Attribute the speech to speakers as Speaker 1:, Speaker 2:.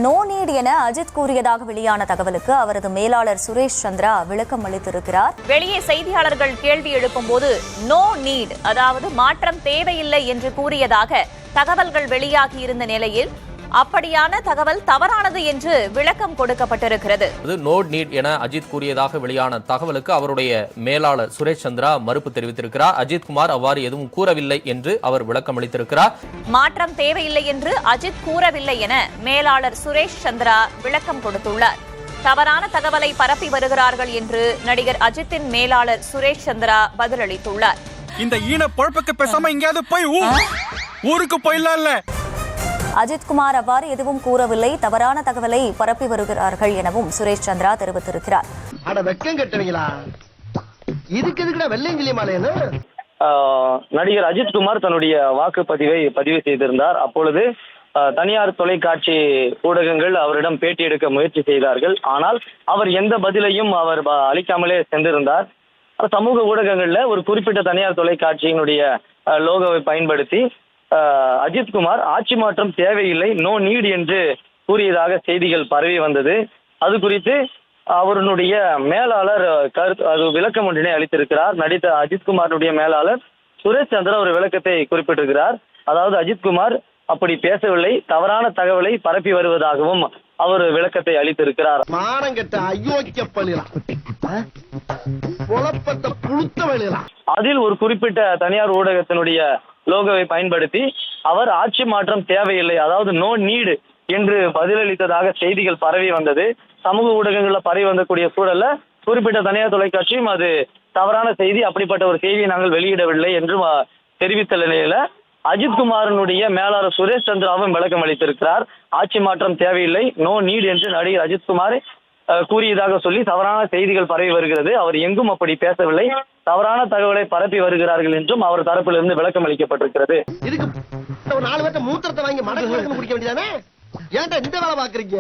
Speaker 1: No need என அஜித் கூறியதாக வெளியான தகவலுக்கு அவரது மேலாளர் சுரேஷ் சந்திரா விளக்கம் அளித்திருக்கிறார்.
Speaker 2: வெளியே செய்தியாளர்கள் கேள்வி எழுப்பும் போது நோ நீட், அதாவது மாற்றம் தேவையில்லை என்று கூறியதாக தகவல்கள் வெளியாகி இருந்த நிலையில் அப்படியான தகவல் தவறானது என்று விளக்கம் கொடுக்கப்பட்டிருக்கிறது.
Speaker 3: நோ நீட் என அஜித் கூறியதாக வெளியான தகவலுக்கு அவருடைய மேலாளர் சுரேஷ் சந்திரா மறுப்பு தெரிவித்திருக்கிறார். அஜித் குமார் அவ்வாறு எதுவும் கூறவில்லை என்று அவர் விளக்கம் அளித்திருக்கிறார்.
Speaker 2: மாற்றம் தேவையில்லை என்று அஜித் கூறவில்லை என மேலாளர் சுரேஷ் சந்திரா விளக்கம் கொடுத்துள்ளார். தவறான தகவலை பரப்பி வருகிறார்கள் என்று நடிகர் அஜித்தின் மேலாளர் சுரேஷ் சந்திரா பதிலளித்துள்ளார்.
Speaker 4: இந்த ஈன பொழப்புக்கு பேசாம எங்கேயாவது போய் ஊருக்கு போயிடலாம்ல.
Speaker 1: அஜித் குமார் அவ்வாறு எதுவும் கூறவில்லை, தவறான தகவலை பரப்பி வருகிறார்கள் எனவும் சுரேஷ் சந்திரா தெரிவித்திருக்கிறார்.
Speaker 5: நடிகர் அஜித் குமார் தன்னுடைய வாக்குப்பதிவை பதிவு செய்திருந்தார். அப்பொழுது தனியார் தொலைக்காட்சி ஊடகங்கள் அவரிடம் பேட்டி எடுக்க முயற்சி செய்தார்கள். ஆனால் அவர் எந்த பதிலையும் அவர் அளிக்காமலே சென்றிருந்தார். சமூக ஊடகங்கள்ல ஒரு குறிப்பிட்ட தனியார் தொலைக்காட்சியினுடைய லோகோவை பயன்படுத்தி அஜித் குமார் ஆட்சி மாற்றம் தேவையில்லை, நோ நீட் என்று கூறியதாக செய்திகள் பரவி வந்தது. அது குறித்து அவருடைய மேலாளர் அது விளக்கம் ஒன்றினை அளித்திருக்கிறார். நடித்த அஜித் குமாருடைய மேலாளர் சுரேஷ் சந்திரா ஒரு விளக்கத்தை குறிப்பிட்டிருக்கிறார். அதாவது அஜித் குமார் அப்படி பேசவில்லை, தவறான தகவலை பரப்பி வருவதாகவும் அவர் விளக்கத்தை அளித்திருக்கிறார். அதில் ஒரு குறிப்பிட்ட தனியார் ஊடகத்தினுடைய லோகோவை பயன்படுத்தி அவர் ஆட்சி மாற்றம் தேவையில்லை, அதாவது நோ நீடு என்று பதிலளித்ததாக செய்திகள் பரவி வந்தது. சமூக ஊடகங்களில் பரவி வந்தக்கூடிய சூழல்ல குறிப்பிட்ட தனியார் தொலைக்காட்சியும் அது தவறான செய்தி, அப்படிப்பட்ட ஒரு செய்தியை நாங்கள் வெளியிடவில்லை என்று தெரிவித்த நிலையில அஜித் குமாரனுடைய மேலாளர் சுரேஷ் சந்திராவும் விளக்கம் அளித்திருக்கிறார். ஆட்சி மாற்றம் தேவையில்லை, நோ நீட் என்று நடிகர் அஜித் குமார் கூறியதாக சொல்லி தவறான செய்திகள் பரவி வருகிறது. அவர் எங்கும் அப்படி பேசவில்லை, தவறான தகவலை பரப்பி வருகிறார்கள் என்றும் அவர் தரப்பிலிருந்து விளக்கம் அளிக்கப்பட்டிருக்கிறது.
Speaker 6: இதுக்கு 4 பேர்த்த மூத்திரத்தை வாங்கி மடக்கு குடிக்க வேண்டியதானே? ஏன்டா இந்த வேலை பாக்குறீங்க?